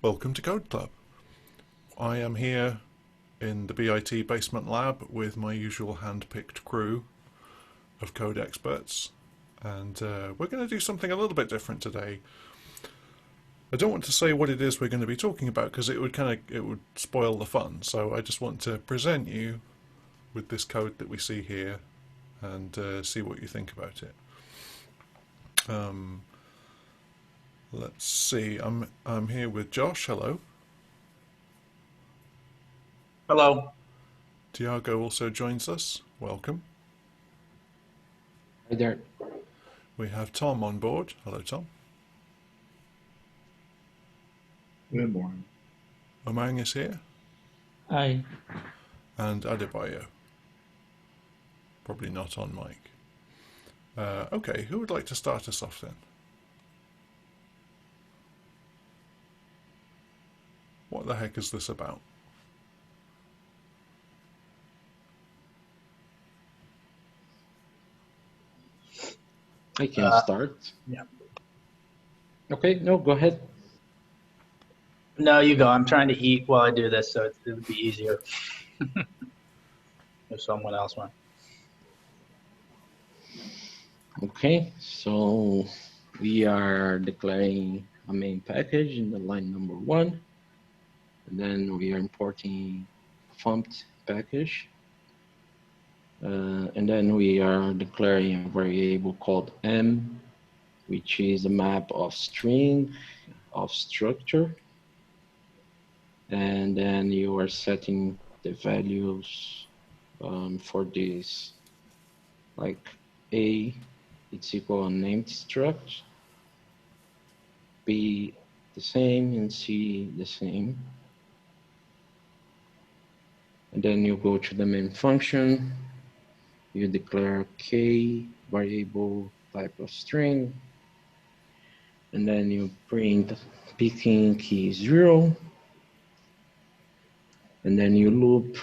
Welcome to Code Club. I am here in the BIT basement lab with my usual hand-picked crew of code experts, and we're going to do something a little bit different today. I don't want to say what it is we're going to be talking about because it would spoil the fun, so I just want to present you with this code that we see here and see what you think about it. Let's see. I'm here with Josh. Hello. Hello. Tiago also joins us. Welcome. Hi there. We have Tom on board. Hello, Tom. Good morning. Omang is here. Hi. And Adebayo. Probably not on mic. Okay, who would like to start us off then? What the heck is this about? I can start. Yeah. Okay, no, go ahead. No, you go. I'm trying to eat while I do this, so it would be easier if someone else went. Okay, so we are declaring a main package in the line number 1. And then we are importing a funct package. And then we are declaring a variable called m, which is a map of string of structure. And then you are setting the values for this, like a, it's equal to named struct, b the same, and c the same. And then you go to the main function, you declare k variable type of string, and then you print picking key 0, and then you loop,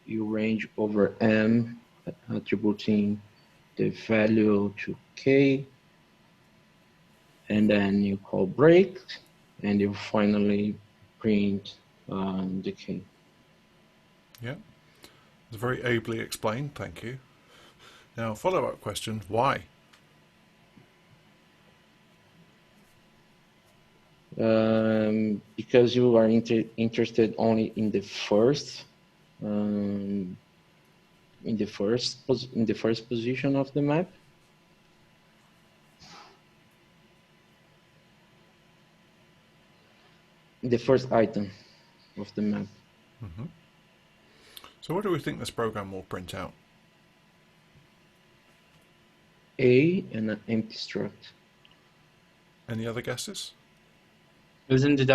you range over m, attributing the value to k, and then you call break, and you finally print the k. Yeah, it's very ably explained, thank you. Now, follow-up question, why? Because you are interested only in the first in the first position of the map. The first item of the map. Mm-hmm. So what do we think this program will print out? A and an empty struct. Any other guesses? Isn't it,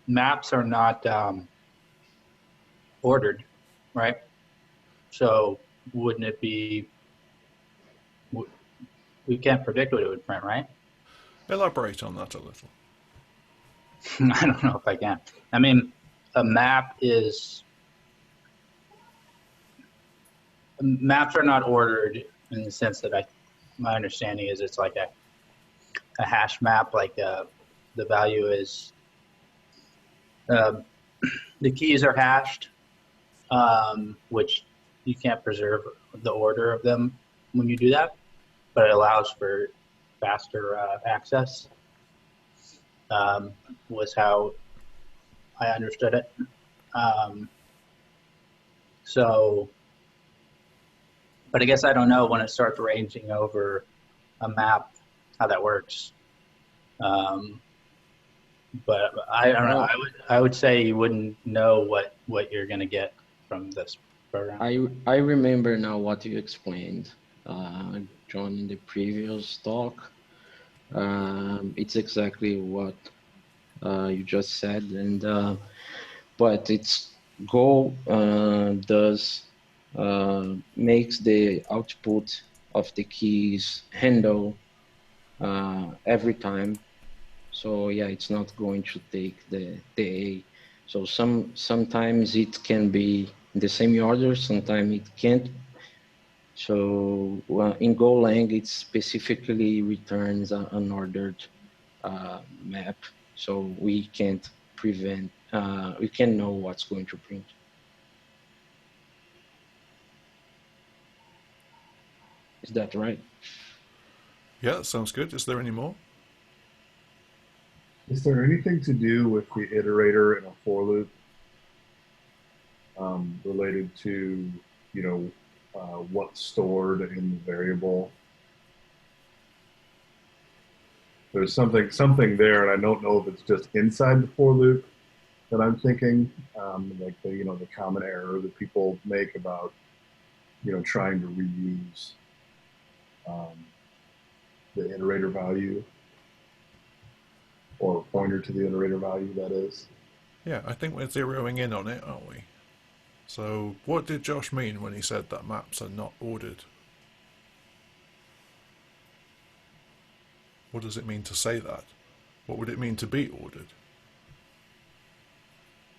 maps are not ordered, right? So wouldn't it be, we can't predict what it would print, right? Elaborate on that a little. I don't know if I can. I mean, a map is, maps are not ordered in the sense that my understanding is it's like a hash map, like the value is, the keys are hashed, which you can't preserve the order of them when you do that, but it allows for faster access, was how I understood it. So, but I guess I don't know when it starts ranging over a map, how that works. But I don't know. I would say you wouldn't know what you're going to get from this program. I remember now what you explained, John, in the previous talk. It's exactly what you just said, and but its goal does makes the output of the keys handle every time. So yeah, it's not going to take the A. So sometimes it can be in the same order, sometimes it can't. So in Golang, it specifically returns an unordered map. so we can't we can know what's going to print. Is that right? Yeah, that sounds good. Is there any more? Is there anything to do with the iterator in a for loop related to, what's stored in the variable? There's something there, and I don't know if it's just inside the for loop that I'm thinking, like the common error that people make about trying to reuse the iterator value, or pointer to the iterator value, that is. Yeah, I think we're zeroing in on it, aren't we? So what did Josh mean when he said that maps are not ordered? What does it mean to say that? What would it mean to be ordered?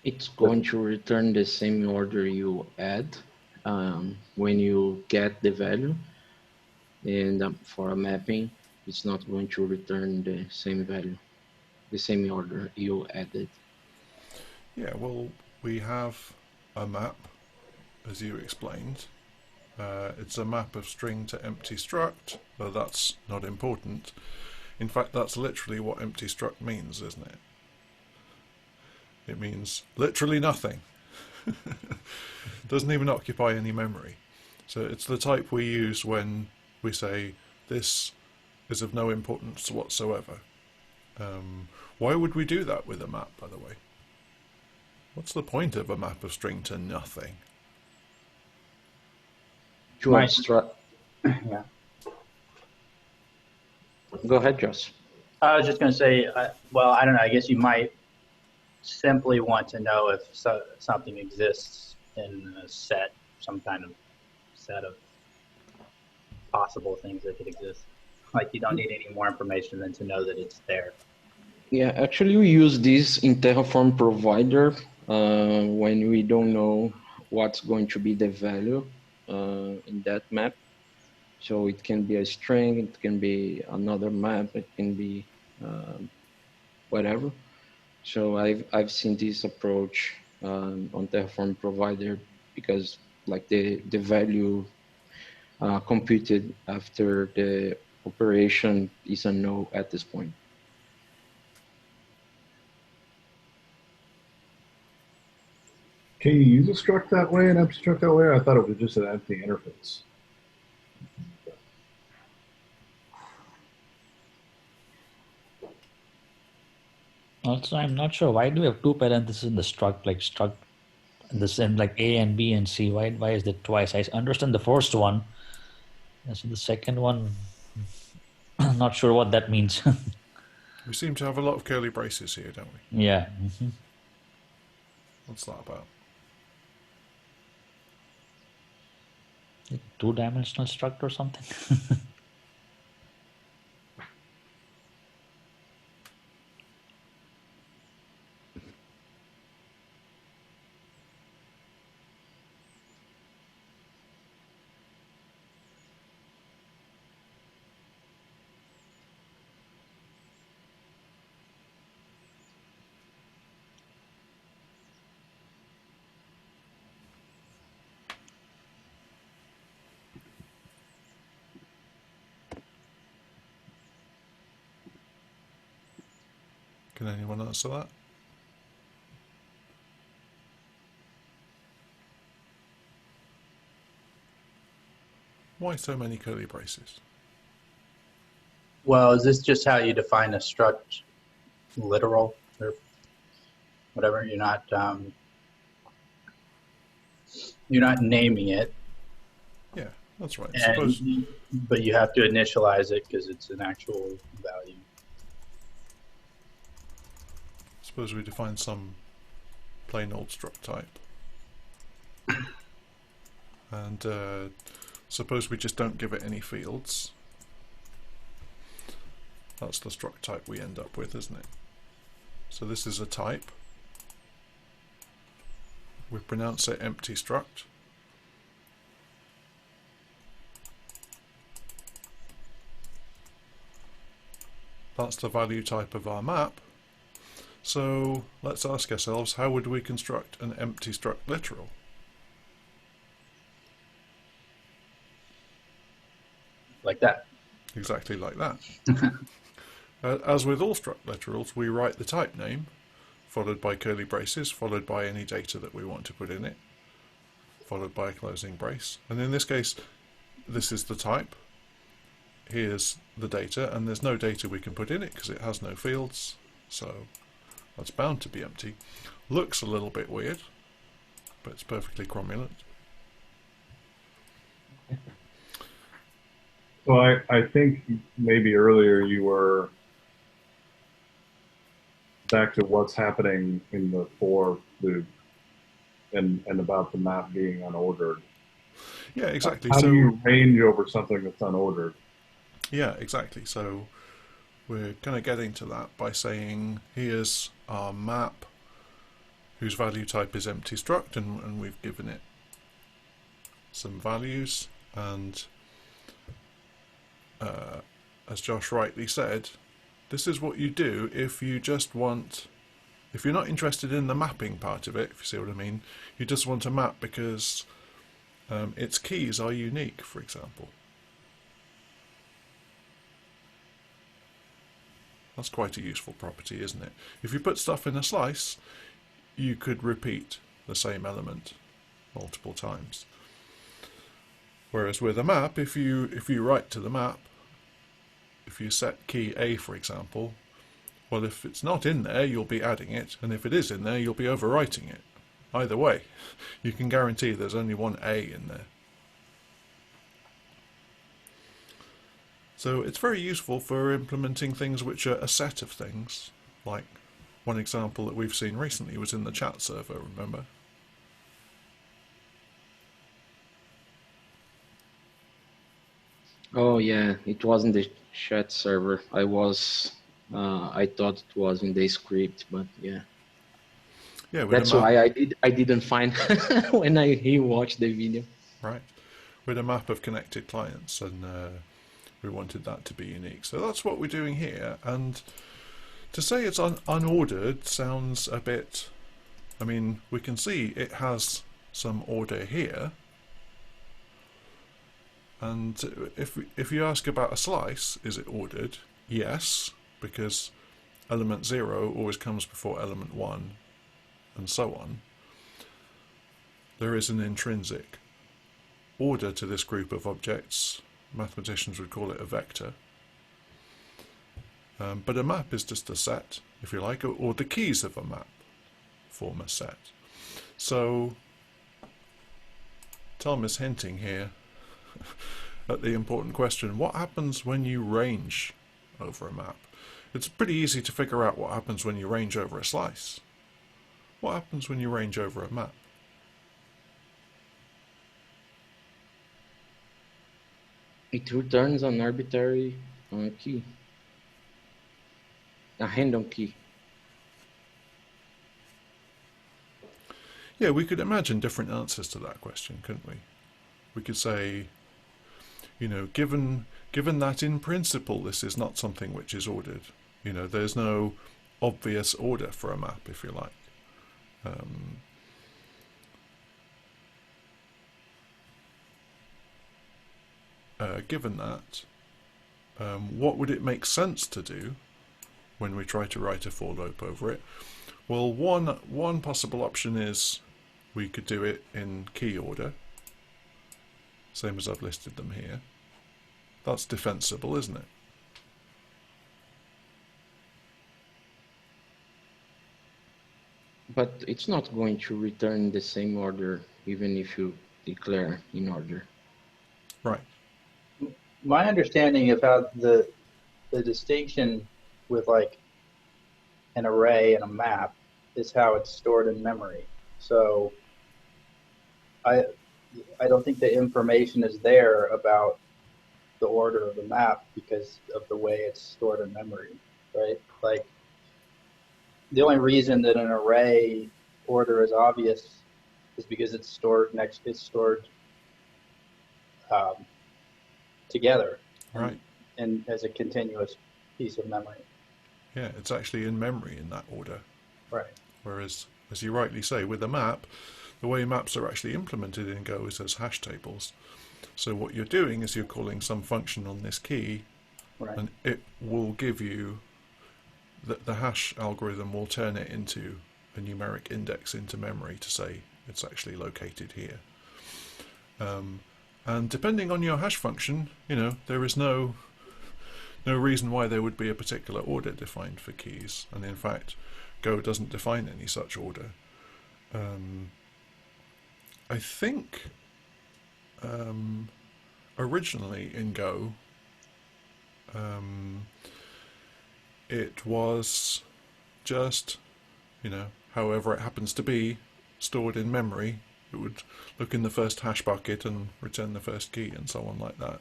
It's going to return the same order you add when you get the value. And for a mapping, it's not going to return the same value, the same order you added. Yeah, well, we have a map, as you explained. It's a map of string to empty struct, though that's not important. In fact, that's literally what empty struct means, isn't it? It means literally nothing. Doesn't even occupy any memory. So it's the type we use when we say this is of no importance whatsoever. Why would we do that with a map, by the way? What's the point of a map of string to nothing? To abstract. Yeah. Go ahead, Josh. I was just going to say, well, I don't know. I guess you might simply want to know if something exists in a set, some kind of set of possible things that could exist. Like you don't need any more information than to know that it's there. Yeah, actually we use this in Terraform provider when we don't know what's going to be the value in that map. So it can be a string, it can be another map, it can be whatever. So I've seen this approach on Terraform provider because like the value computed after the operation is a no at this point. Can you use a struct that way, an empty struct that way? I thought it was just an empty interface. Also, I'm not sure why do we have two parentheses in the struct, like struct the same like A and B and C. Why is that twice? I understand the first one. And so the second one, I'm not sure what that means. We seem to have a lot of curly braces here, don't we? Yeah. What's that about? Two-dimensional struct or something. Can anyone answer that? Why so many curly braces? Well, is this just how you define a struct literal or whatever? You're not naming it. Yeah, that's right. But you have to initialize it because it's an actual value. Suppose we define some plain old struct type. And suppose we just don't give it any fields. That's the struct type we end up with, isn't it? So this is a type. We pronounce it empty struct. That's the value type of our map. So let's ask ourselves, how would we construct an empty struct literal? Like that. Exactly like that. As with all struct literals, we write the type name, followed by curly braces, followed by any data that we want to put in it, followed by a closing brace. And in this case, this is the type. Here's the data, and there's no data we can put in it because it has no fields, so that's bound to be empty. Looks a little bit weird, but it's perfectly cromulent. So I think maybe earlier you were back to what's happening in the for loop and about the map being unordered. Yeah, exactly. How So do you range over something that's unordered? yeah, exactly. So we're kind of getting to that by saying here's our map whose value type is empty struct, and we've given it some values, and as Josh rightly said, this is what you do if you just want, if you're not interested in the mapping part of it, if you see what I mean, you just want a map because its keys are unique, for example. That's quite a useful property, isn't it? If you put stuff in a slice, you could repeat the same element multiple times. Whereas with a map, if you write to the map, if you set key A, for example, well, if it's not in there, you'll be adding it, and if it is in there, you'll be overwriting it. Either way, you can guarantee there's only one A in there. So it's very useful for implementing things which are a set of things, like one example that we've seen recently was in the chat server, remember? Oh yeah, it was in the chat server. I thought it was in the script, but yeah. Yeah, with That's a map, why I didn't find when I rewatched the video. right? With a map of connected clients, and we wanted that to be unique. So that's what we're doing here, and to say it's unordered sounds a bit, I mean, we can see it has some order here, and if you ask about a slice, is it ordered? Yes, because element 0 always comes before element 1, and so on. There is an intrinsic order to this group of objects. Mathematicians would call it a vector. But a map is just a set, if you like, or the keys of a map form a set. So Tom is hinting here at the important question, what happens when you range over a map? It's pretty easy to figure out what happens when you range over a slice. What happens when you range over a map? It returns an arbitrary key, a random key. Yeah, we could imagine different answers to that question, couldn't we? We could say, you know, given that in principle this is not something which is ordered, you know, there's no obvious order for a map, if you like. Given that, what would it make sense to do when we try to write a for loop over it? Well, one possible option is we could do it in key order, same as I've listed them here. That's defensible, isn't it? But it's not going to return the same order even if you declare in order. Right. My understanding of how the distinction with like an array and a map is how it's stored in memory. So I don't think the information is there about the order of the map because of the way it's stored in memory, right? Like the only reason that an array order is obvious is because it's stored together, Right. and as a continuous piece of memory. Yeah, it's actually in memory in that order. Right. Whereas, as you rightly say, with a map, the way maps are actually implemented in Go is as hash tables. So what you're doing is you're calling some function on this key, Right. and it will give you the hash algorithm will turn it into a numeric index into memory to say it's actually located here. And depending on your hash function, there is no reason why there would be a particular order defined for keys. And in fact, Go doesn't define any such order. I think originally in Go, it was just, however it happens to be, stored in memory. It would look in the first hash bucket and return the first key and so on like that.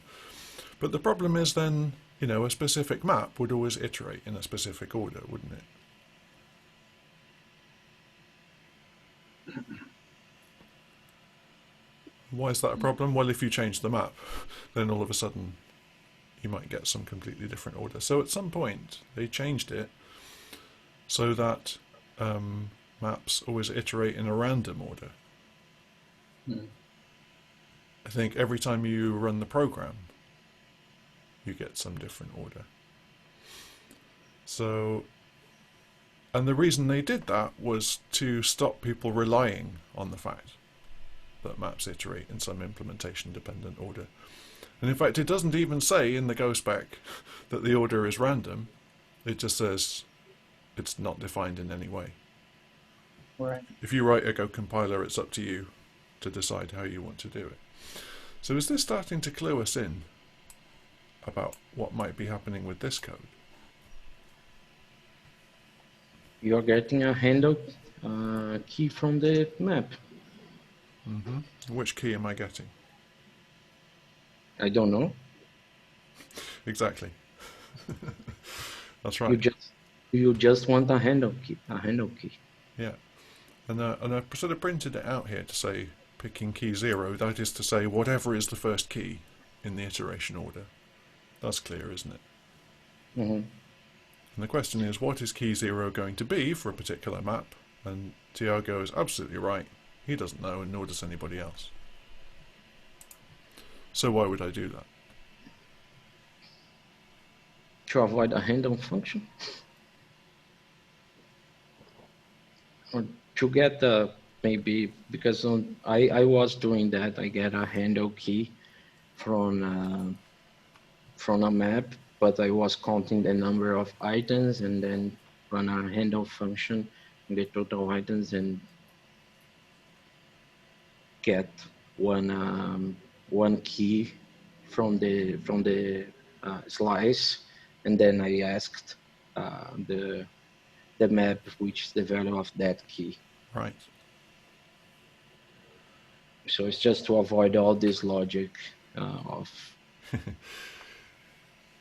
But the problem is then, a specific map would always iterate in a specific order, wouldn't it? Why is that a problem? Well, if you change the map, then all of a sudden you might get some completely different order. So at some point they changed it so that maps always iterate in a random order. I think every time you run the program, you get some different order. So, and the reason they did that was to stop people relying on the fact that maps iterate in some implementation dependent order. And in fact, it doesn't even say in the Go spec that the order is random. It just says it's not defined in any way. Right. If you write a Go compiler, it's up to you to decide how you want to do it. So is this starting to clue us in about what might be happening with this code? You're getting a handle key from the map. Which key am I getting? I don't know. Exactly. That's right. You just want a handle key. Yeah. And I sort of printed it out here to say picking key 0, that is to say whatever is the first key in the iteration order. That's clear, isn't it? Mm-hmm. And the question is, what is key 0 going to be for a particular map? And Tiago is absolutely right. He doesn't know, and nor does anybody else. So why would I do that? To avoid a handle function? Or to get maybe, because I was doing that, I get a handle key from a map, but I was counting the number of items and then run a handle function in the total items and get one key from the slice, and then I asked the map which is the value of that key. Right. So it's just to avoid all this logic of.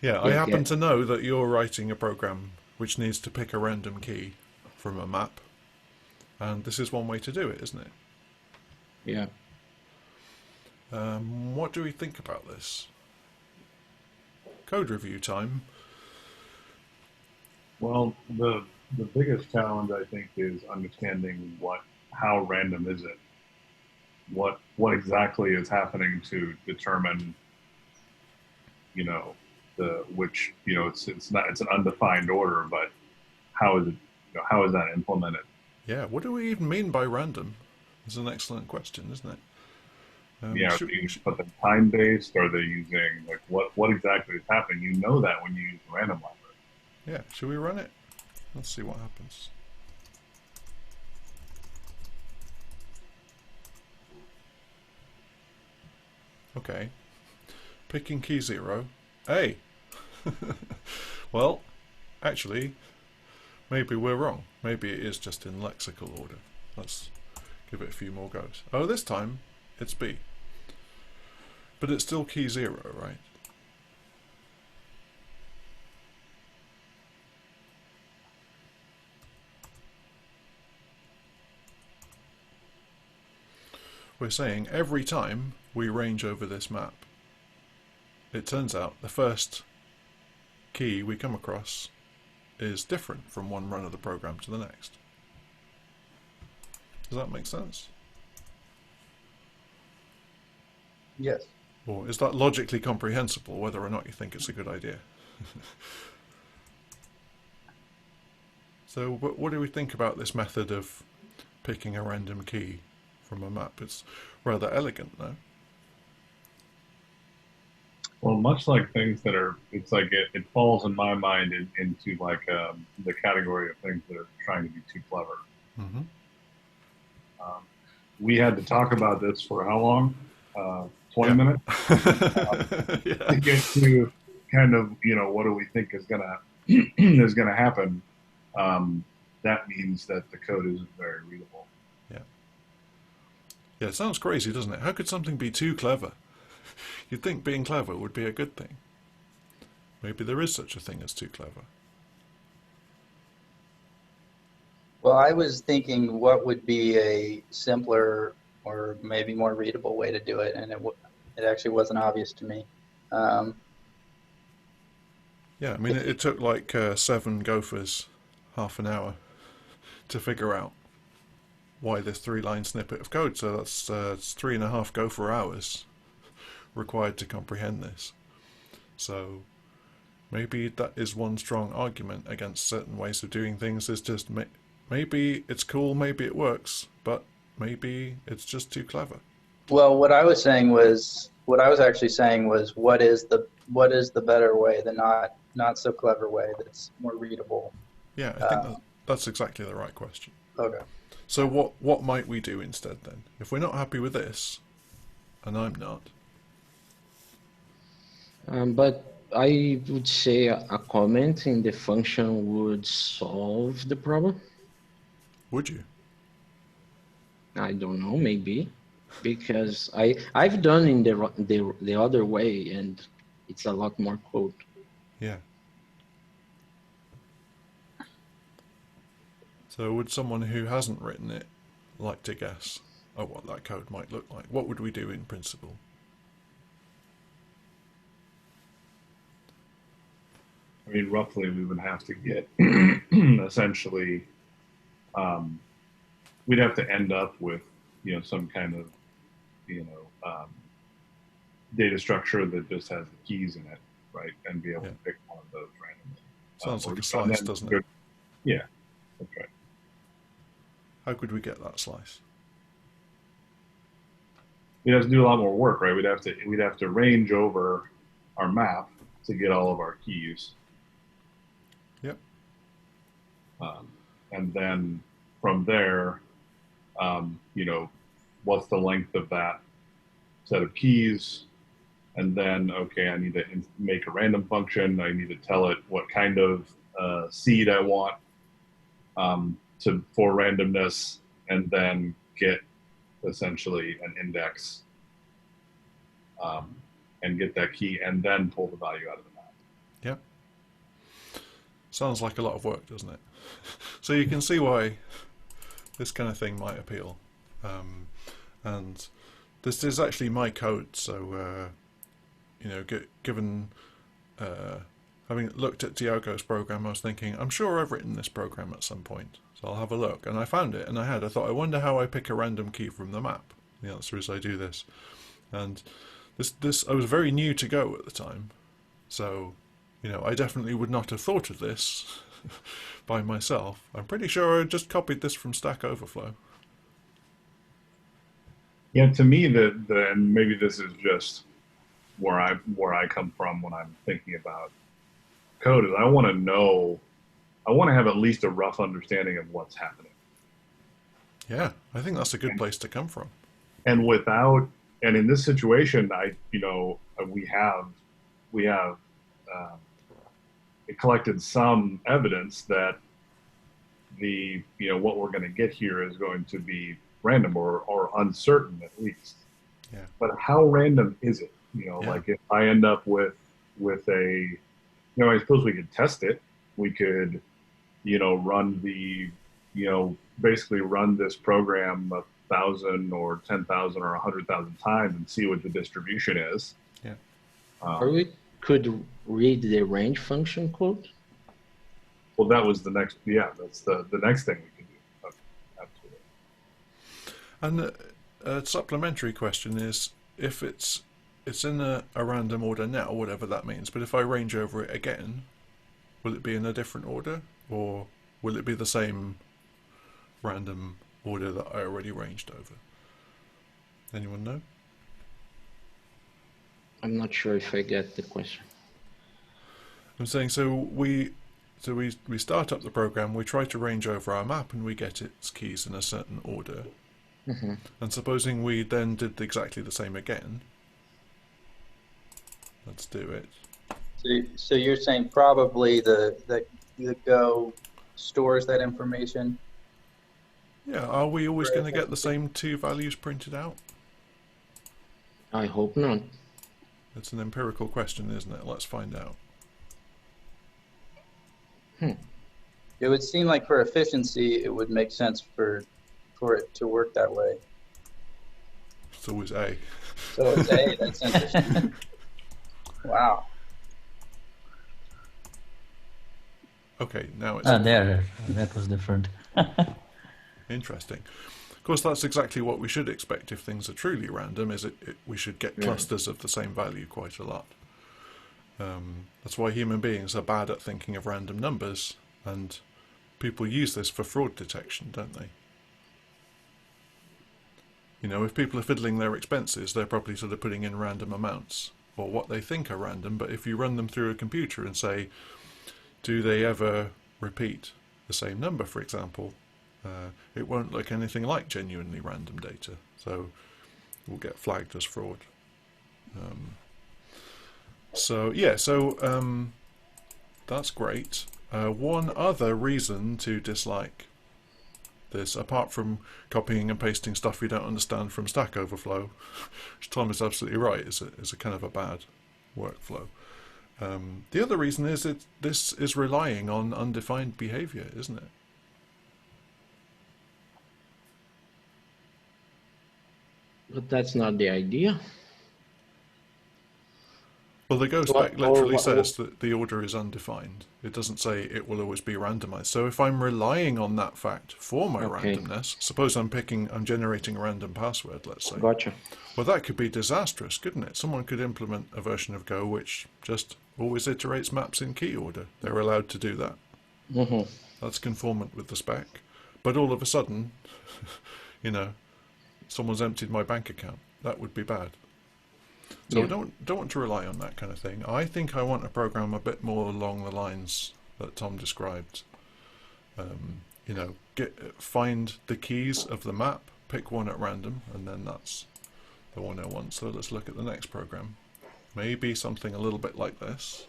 Yeah, I happen to know that you're writing a program which needs to pick a random key from a map, and this is one way to do it, isn't it? Yeah. What do we think about this? Code review time. Well, the biggest challenge I think is understanding how random is it? What exactly is happening to determine, it's an undefined order, but how is it? How is that implemented? Yeah, what do we even mean by random? It's an excellent question, isn't it? Are they put them time based? Are they using what exactly is happening? You know that when you use the random library. Yeah, should we run it? Let's see what happens. Okay, picking key 0. Hey! Well, actually, maybe we're wrong. Maybe it is just in lexical order. Let's give it a few more goes. Oh, this time it's B. But it's still key 0, right? We're saying every time we range over this map, it turns out the first key we come across is different from one run of the program to the next. Does that make sense? Yes. Or is that logically comprehensible, whether or not you think it's a good idea? So what do we think about this method of picking a random key from a map? It's rather elegant, no? Well, much like things that are, it's like it falls in my mind into like the category of things that are trying to be too clever. Mm-hmm. We had to talk about this for how long? 20 minutes Yeah. to get to kind of, what do we think is gonna is gonna happen. That means that the code isn't very readable. Yeah. Yeah, it sounds crazy, doesn't it? How could something be too clever? You'd think being clever would be a good thing. Maybe there is such a thing as too clever. Well, I was thinking what would be a simpler or maybe more readable way to do it, and it actually wasn't obvious to me. Yeah, I mean, it took like 7 gophers half an hour to figure out why this 3-line snippet of code. So that's it's 3.5 gopher hours required to comprehend this. So maybe that is one strong argument against certain ways of doing things, is just maybe it's cool, maybe it works, but maybe it's just too clever. Well, what I was actually saying was, what is the better way, the not so clever way that's more readable? Yeah, I think that's exactly the right question. Okay. So what might we do instead then? If we're not happy with this, and I'm not. But I would say a comment in the function would solve the problem. Would you? I don't know, maybe, because I've done in the other way, and it's a lot more code. Yeah. So would someone who hasn't written it like to guess at what that code might look like? What would we do in principle? I mean, roughly, we would have to get essentially, we'd have to end up with, some kind of, data structure that just has the keys in it, right? And be able to pick one of those randomly. Sounds like a slice, doesn't it? Yeah, that's right. How could we get that slice? We'd have to do a lot more work, right? We'd have to range over our map to get all of our keys. Yep. And then from there, what's the length of that set of keys? And then, okay, I need to make a random function. I need to tell it what kind of seed I want for randomness, and then get essentially an index and get that key, and then pull the value out of the map. Yep. Sounds like a lot of work, doesn't it? So you can see why this kind of thing might appeal. And this is actually my code, so given having looked at Diogo's program, I was thinking, I'm sure I've written this program at some point, so I'll have a look. And I found it, and I thought, I wonder how I pick a random key from the map. The answer is I do this. And this I was very new to Go at the time, so I definitely would not have thought of this by myself. I'm pretty sure I just copied this from Stack Overflow. Yeah, to me, and maybe this is just where I come from when I'm thinking about code, is I want to have at least a rough understanding of what's happening. Yeah, I think that's a good place to come from. And in this situation, we have collected some evidence that what we're going to get here is going to be random or uncertain at least. Yeah. But how random is it? Like if I end up with a, I suppose we could test it. We could, run basically run this program 1,000 or 10,000 or 100,000 times and see what the distribution is. Yeah. Or we could read the range function code. Well, that was the next. Yeah, that's the next thing we can do. Absolutely. And a supplementary question is, if it's in a random order now, whatever that means, but if I range over it again, will it be in a different order, or will it be the same random order that I already ranged over? Anyone know? I'm not sure if I get the question. I'm saying, so we start up the program, we try to range over our map, and we get its keys in a certain order. Mm-hmm. And supposing we then did exactly the same again, let's do it. So you're saying probably the Go stores that information? Yeah, are we always For going to get the efficiency? same two values printed out? I hope not. It's an empirical question, isn't it? Let's find out. It would seem like for efficiency, it would make sense for it to work that way. It's always A. So it's A. That's interesting. Wow. Okay, now it's There, that was different. interesting. Of course, that's exactly what we should expect if things are truly random, is we should get clusters of the same value quite a lot. That's why human beings are bad at thinking of random numbers, and people use this for fraud detection, don't they? You know, if people are fiddling their expenses, they're probably sort of putting in random amounts, or what they think are random, but if you run them through a computer and say, do they ever repeat the same number, for example, it won't look anything like genuinely random data, so it will get flagged as fraud. So that's great. One other reason to dislike this, apart from copying and pasting stuff you don't understand from Stack Overflow, which Tom is absolutely right, is a kind of a bad workflow. The other reason is this is relying on undefined behavior, isn't it? But that's not the idea. Well, the Go What- spec literally or- says that the order is undefined. It doesn't say it will always be randomized. So if I'm relying on that fact for my Okay. randomness, suppose I'm generating a random password, let's say. Gotcha. Well, that could be disastrous, couldn't it? Someone could implement a version of Go which just always iterates maps in key order. They're allowed to do that. Mm-hmm. That's conformant with the spec. But all of a sudden, you know, someone's emptied my bank account. That would be bad. So I don't want to rely on that kind of thing. I think I want a program a bit more along the lines that Tom described. You know, find the keys of the map, pick one at random, and then that's the one I want. So let's look at the next program. Maybe something a little bit like this.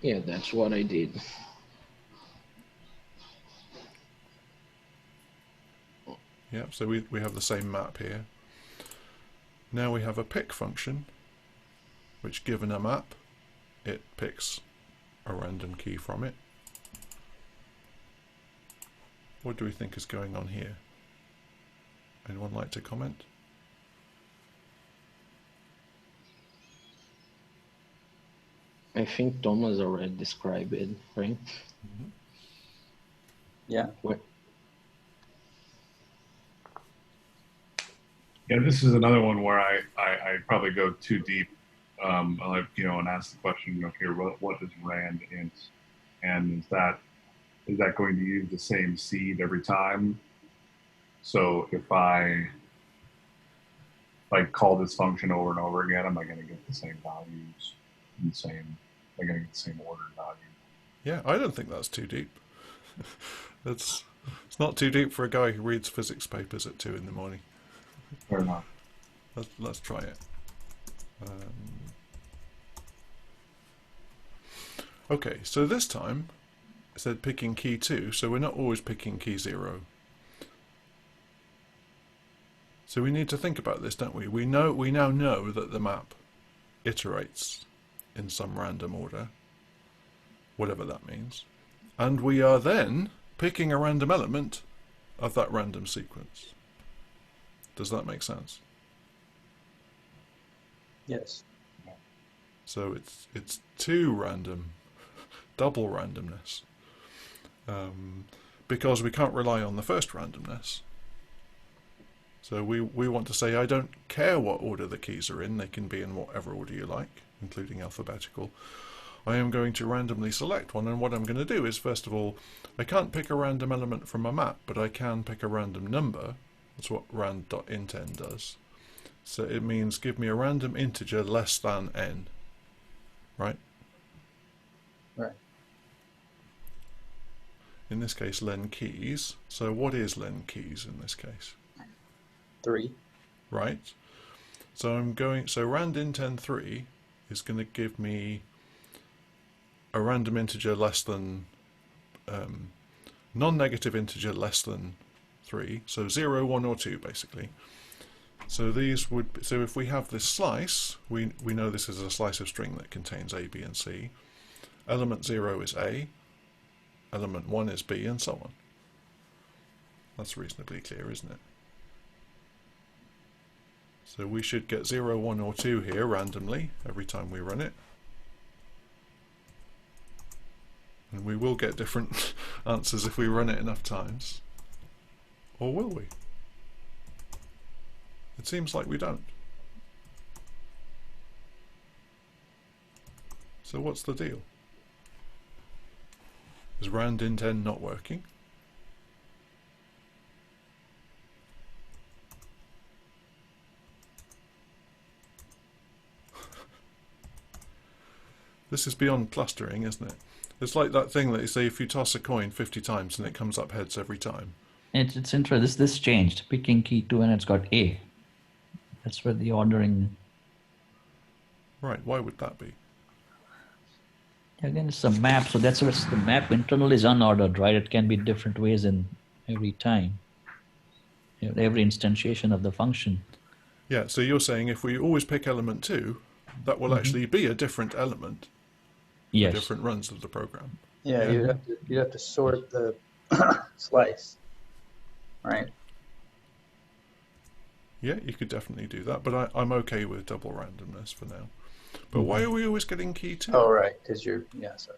Yeah, that's what I did. Yeah, so we have the same map here. Now we have a pick function, which given a map, it picks a random key from it. What do we think is going on here? Anyone like to comment? I think Thomas already described it, right? Yeah. Yeah, this is another one where I probably go too deep, and ask the question, okay, what is rand int, and is that going to use the same seed every time? So if I call this function over and over again, am I going to get the same values and am I going to get the same ordered value? Yeah, I don't think that's too deep. It's not too deep for a guy who reads physics papers at 2 in the morning. Fair enough. Let's try it. Okay, so this time it said picking key 2, so we're not always picking key 0. So we need to think about this, don't we? We now know that the map iterates in some random order, whatever that means, and we are then picking a random element of that random sequence. Does that make sense? Yes. So it's too random, double randomness. because we can't rely on the first randomness. So we want to say, I don't care what order the keys are in, they can be in whatever order you like, including alphabetical. I am going to randomly select one, and what I'm going to do is, first of all, I can't pick a random element from a map, but I can pick a random number. That's what rand.intn does. So it means give me a random integer less than n, right? Right. In this case, len keys. So what is len keys in this case? 3. Right. So randintn 3 is going to give me a random integer less than, non-negative integer less than 3. So 0, 1, or 2, basically. So so if we have this slice, we know this is a slice of string that contains A, B, and C. Element 0 is A, element 1 is B, and so on. That's reasonably clear, isn't it? So we should get 0, 1, or 2 here randomly every time we run it. And we will get different answers if we run it enough times. Or will we? It seems like we don't. So what's the deal? Is randint not working? This is beyond clustering, isn't it? It's like that thing that you say if you toss a coin 50 times and it comes up heads every time. It's interesting. This changed. Picking key 2 and it's got A. That's where the ordering. Right, why would that be? Again, it's a map, so that's where the map internal is unordered, right? It can be different ways in every time. Every instantiation of the function. Yeah, so you're saying if we always pick element 2, that will actually be a different element. Yes. Different runs of the program. Yeah, you have to sort the slice, right? Yeah, you could definitely do that, but I'm okay with double randomness for now. But why are we always getting key 2? Oh, right, because sorry.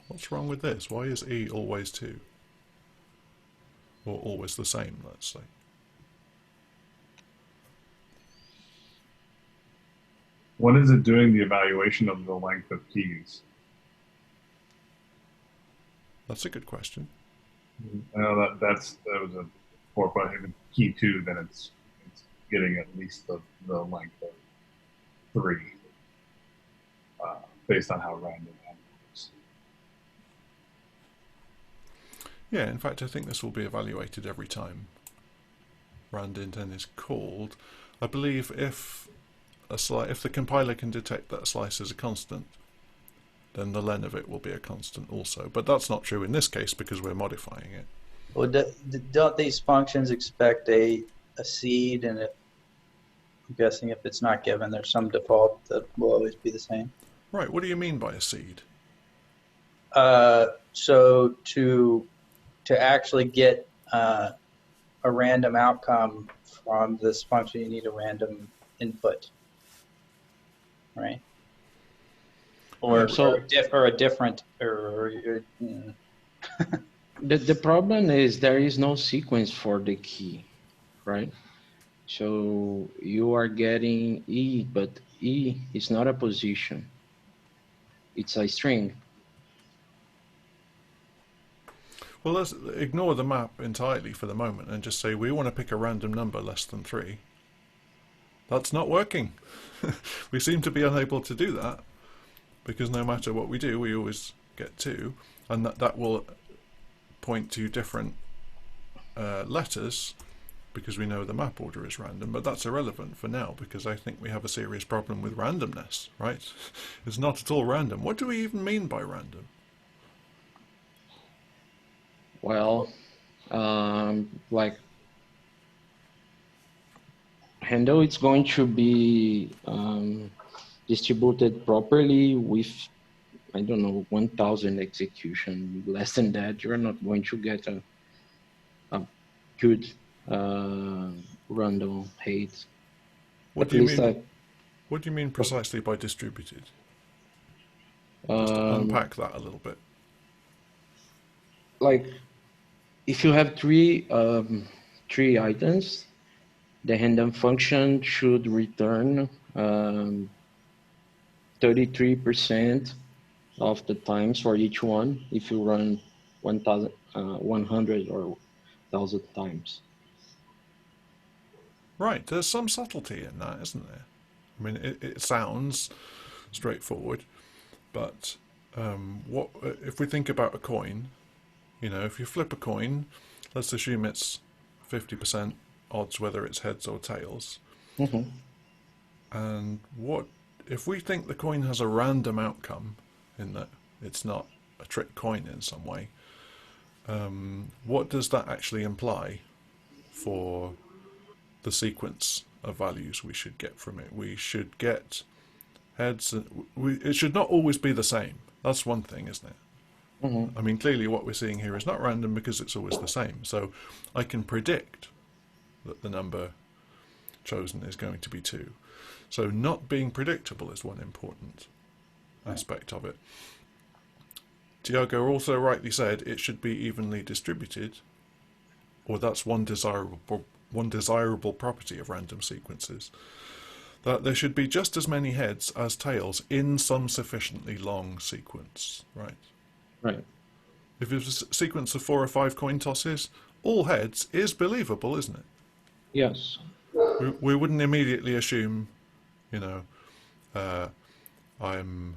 What's wrong with this? Why is E always 2? Or always the same, let's say. When is it doing the evaluation of the length of keys? That's a good question. I know that was a 4, but if it's key 2, then it's getting at least the length of 3, based on how random that works. Yeah, in fact, I think this will be evaluated every time randint is called. I believe if the compiler can detect that a slice is a constant, then the len of it will be a constant also. But that's not true in this case because we're modifying it. Well, don't these functions expect a seed, and I'm guessing if it's not given, there's some default that will always be the same? Right, what do you mean by a seed? So to actually get a random outcome from this function, you need a random input, right? Or a different. The problem is there is no sequence for the key, right? So you are getting E, but E is not a position. It's a string. Well, let's ignore the map entirely for the moment and just say we want to pick a random number less than 3. That's not working. We seem to be unable to do that because no matter what we do, we always get 2, and that will point to different letters because we know the map order is random, but that's irrelevant for now because I think we have a serious problem with randomness, right? It's not at all random. What do we even mean by random? Well, like handle, it's going to be distributed properly with, I don't know, 1,000 execution. Less than that, you're not going to get a good random height. What do you mean precisely by distributed? Just to unpack that a little bit. Like if you have three items, the random function should return 33% of the times for each one if you run 100 or 1,000 times. Right, there's some subtlety in that, isn't there? I mean, it sounds straightforward, but what if we think about a coin? You know, if you flip a coin, let's assume it's 50% odds whether it's heads or tails. Mm-hmm. And what if we think the coin has a random outcome in that it's not a trick coin in some way? What does that actually imply for the sequence of values we should get from it? We should get heads. It should not always be the same. That's one thing, isn't it? Mm-hmm. I mean, clearly what we're seeing here is not random because it's always the same. So I can predict that the number chosen is going to be 2. So not being predictable is one important aspect of it. Tiago also rightly said it should be evenly distributed, or that's one desirable property of random sequences, that there should be just as many heads as tails in some sufficiently long sequence, right? Right. If it's a sequence of 4 or 5 coin tosses, all heads is believable, isn't it? Yes. We wouldn't immediately assume, you know, I'm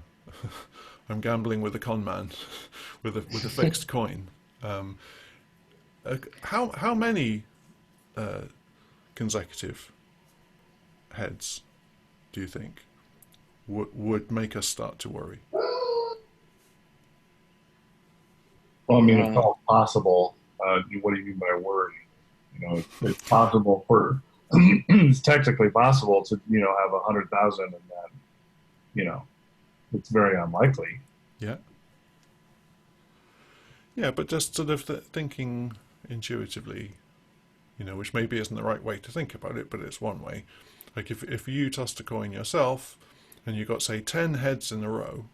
I'm gambling with a con man with a fixed coin. How many consecutive heads do you think would make us start to worry? Well, I mean, it's all possible. What do you mean by worry? You know, it's possible for it's technically possible to have 100,000, and that it's very unlikely. Yeah. Yeah, but just sort of thinking intuitively, which maybe isn't the right way to think about it, but it's one way. Like if you tossed a coin yourself and you got, say, 10 heads in a row,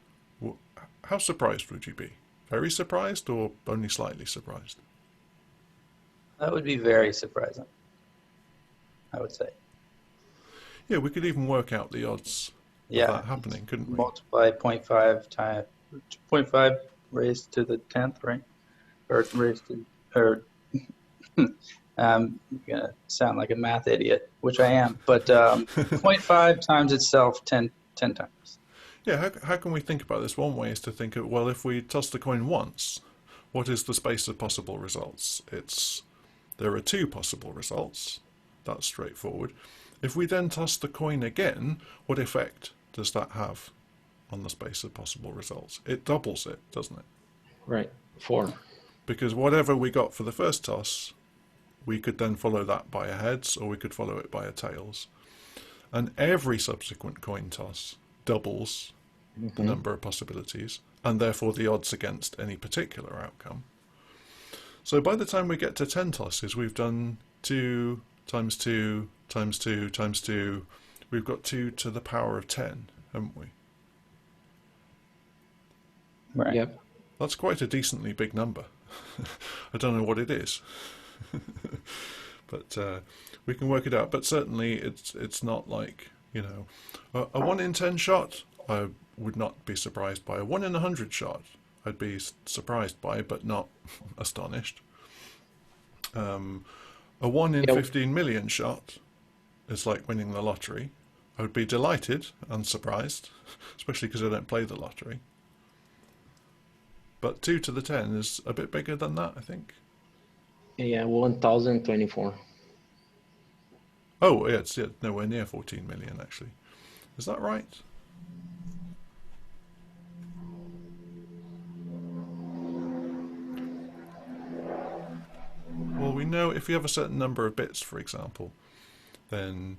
how surprised would you be? Very surprised or only slightly surprised? That would be very surprising, I would say. Yeah, we could even work out the odds of that happening, couldn't we? Multiply 0.5 times 0.5 raised to the 10th, right? Or raised to, or I'm gonna sound like a math idiot, which I am, but 0.5 times itself 10 times. Yeah, how can we think about this? One way is to think of, well, if we toss the coin once, what is the space of possible results? There are 2 possible results. That's straightforward. If we then toss the coin again, what effect does that have on the space of possible results? It doubles it, doesn't it? Right. 4. Because whatever we got for the first toss, we could then follow that by a heads, or we could follow it by a tails. And every subsequent coin toss doubles the number of possibilities, and therefore the odds against any particular outcome. So by the time we get to 10 tosses, we've done 2 times 2 times 2 times 2. We've got 2 to the power of 10, haven't we? Right. Yep. That's quite a decently big number. I don't know what it is. But we can work it out. But certainly it's not like, a 1 in 10 shot, I would not be surprised by. A 1 in 100 shot, I'd be surprised by, but not astonished. A 1 in 15 million shot is like winning the lottery. I would be delighted and surprised, especially because I don't play the lottery. But 2 to the 10 is a bit bigger than that, I think. Yeah, 1,024. Oh, yeah, it's nowhere near 14 million, actually. Is that right? Well, we know if you have a certain number of bits, for example, then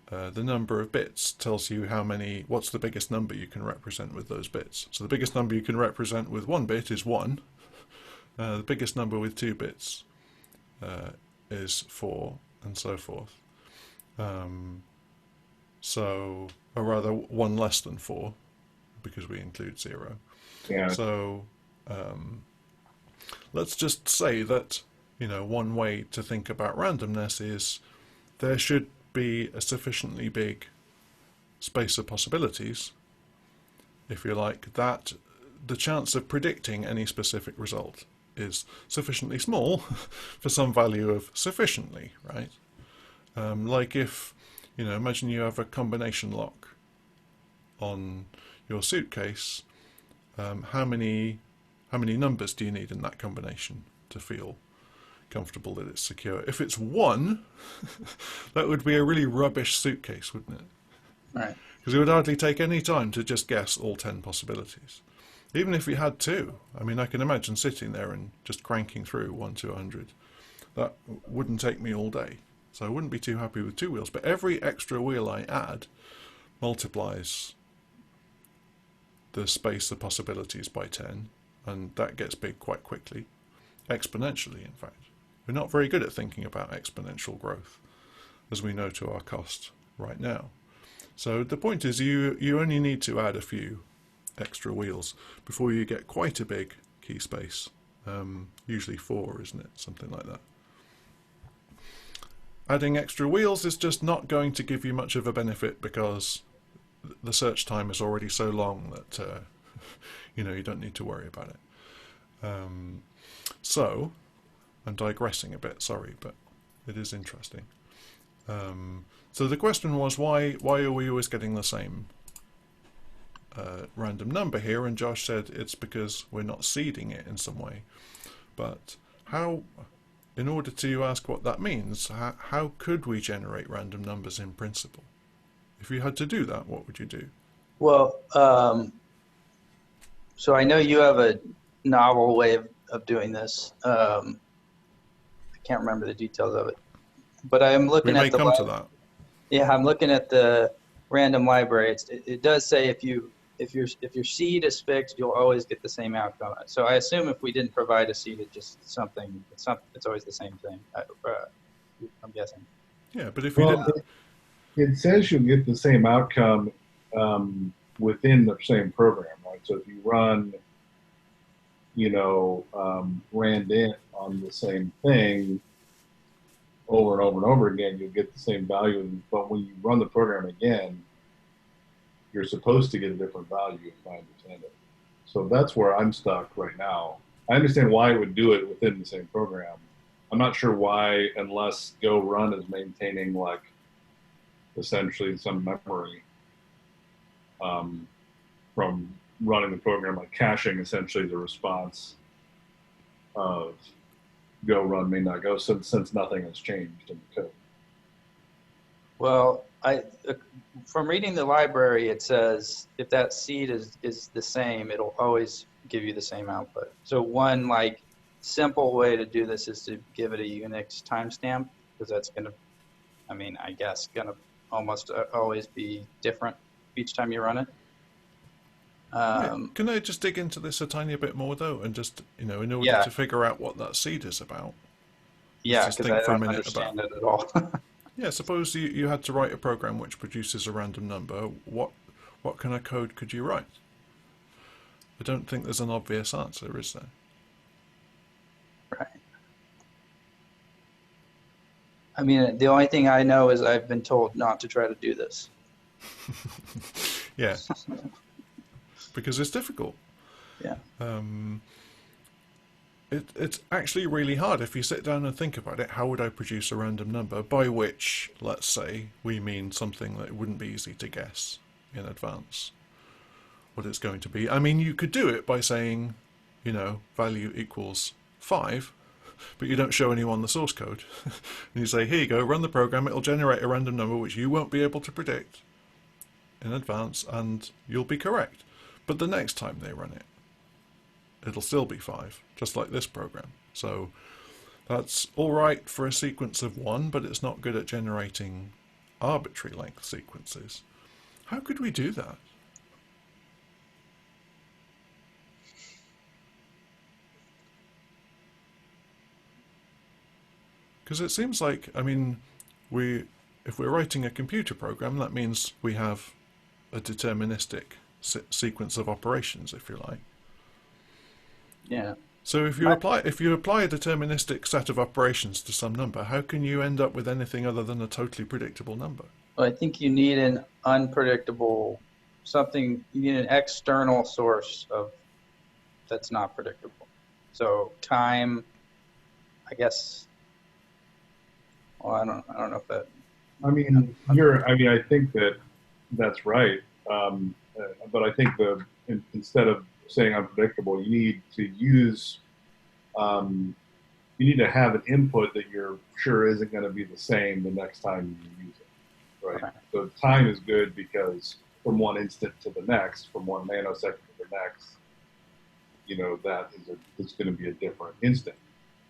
the number of bits tells you what's the biggest number you can represent with those bits. So the biggest number you can represent with 1 bit is 1. The biggest number with 2 bits is 4, and so forth. Or rather 1 less than 4, because we include 0. Yeah. So let's just say that one way to think about randomness is there should be a sufficiently big space of possibilities, if you like, that the chance of predicting any specific result is sufficiently small for some value of sufficiently, right? Like if, imagine you have a combination lock on your suitcase, how many numbers do you need in that combination to feel comfortable that it's secure? If it's one, that would be a really rubbish suitcase, wouldn't it? Right. Because it would hardly take any time to just guess all 10 possibilities. Even if we had two, I can imagine sitting there and just cranking through 1 to 100. That wouldn't take me all day. So I wouldn't be too happy with 2 wheels. But every extra wheel I add multiplies the space of possibilities by 10, and that gets big quite quickly, exponentially, in fact. We're not very good at thinking about exponential growth, as we know to our cost right now. So the point is you only need to add a few extra wheels before you get quite a big key space. Usually 4, isn't it? Something like that. Adding extra wheels is just not going to give you much of a benefit because the search time is already so long that you don't need to worry about it. So I'm digressing a bit, sorry, but it is interesting. So the question was, why are we always getting the same random number here? And Josh said it's because we're not seeding it in some way. But how, in order to ask what that means, how could we generate random numbers in principle? If you had to do that, what would you do? Well, so I know you have a novel way of doing this. I can't remember the details of it, but I am looking at the. We may come to that. Yeah, I'm looking at the random library. It does say if your seed is fixed, you'll always get the same outcome. So I assume if we didn't provide a seed, it's just something. It's always the same thing. I'm guessing. Yeah, but if we didn't. It says you'll get the same outcome within the same program, right? So if you run, randint on the same thing over and over and over again, you'll get the same value. But when you run the program again, you're supposed to get a different value, if I understand it. So that's where I'm stuck right now. I understand why it would do it within the same program. I'm not sure why, unless Go Run is maintaining essentially some memory from running the program, like caching essentially the response of Go Run may not go, since nothing has changed in the code. Well, from reading the library, it says if that seed is the same, it'll always give you the same output. So one simple way to do this is to give it a Unix timestamp, because that's going to, I guess, going to almost always be different each time you run it. Can I just dig into this a tiny bit more, though, and just, in order to figure out what that seed is about? Yeah, because I don't understand it at all. Yeah, suppose you had to write a program which produces a random number. What kind of code could you write? I don't think there's an obvious answer, is there? Right. The only thing I know is I've been told not to try to do this. Yeah. Because it's difficult. Yeah. It's actually really hard if you sit down and think about it. How would I produce a random number? By which, let's say, we mean something that wouldn't be easy to guess in advance what it's going to be. You could do it by saying, value equals 5, but you don't show anyone the source code. And you say, here you go, run the program, it'll generate a random number which you won't be able to predict in advance, and you'll be correct. But the next time they run it, it'll still be 5, just like this program. So that's all right for a sequence of 1, but it's not good at generating arbitrary length sequences. How could we do that? Because it seems like, if we're writing a computer program, that means we have a deterministic sequence of operations, if you like. Yeah. So if you apply a deterministic set of operations to some number, how can you end up with anything other than a totally predictable number? Well, I think you need an unpredictable something. You need an external source of that's not predictable. So time, I guess. Well, I don't know if that. I mean, I think that's right. But I think instead of saying unpredictable, you need to use, you need to have an input that you're sure isn't going to be the same the next time you use it, right? Okay. So time is good because from one instant to the next, from 1 nanosecond to the next, that it's going to be a different instant.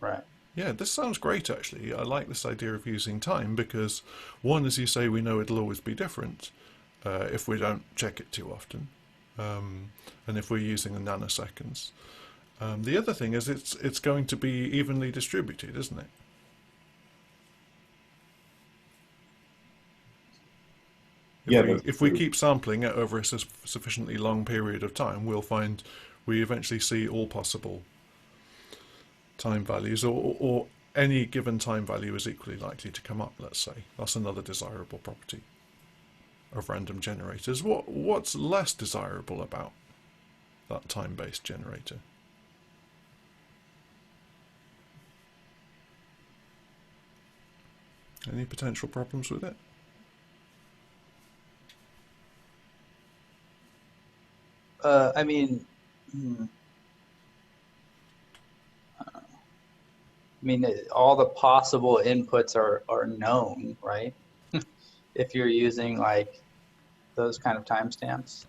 Right. Yeah, this sounds great, actually. I like this idea of using time because, one, as you say, we know it'll always be different if we don't check it too often, and if we're using the nanoseconds. The other thing is it's going to be evenly distributed, isn't it? If we keep sampling it over a sufficiently long period of time, we'll find we eventually see all possible time values, or any given time value is equally likely to come up, let's say. That's another desirable property of random generators. What's less desirable about that time-based generator? Any potential problems with it? I mean, all the possible inputs are known, right? If you're using like those kind of timestamps,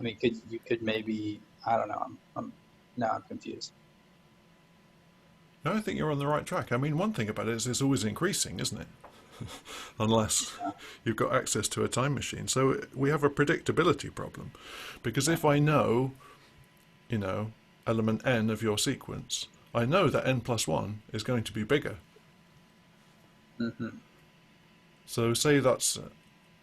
I mean, you could maybe, I don't know. Now I'm confused. No, I think you're on the right track. I mean, one thing about it is it's always increasing, isn't it? Unless you've got access to a time machine. So we have a predictability problem, because if I know, element n of your sequence, I know that n+1 is going to be bigger. Mm-hmm. So say that's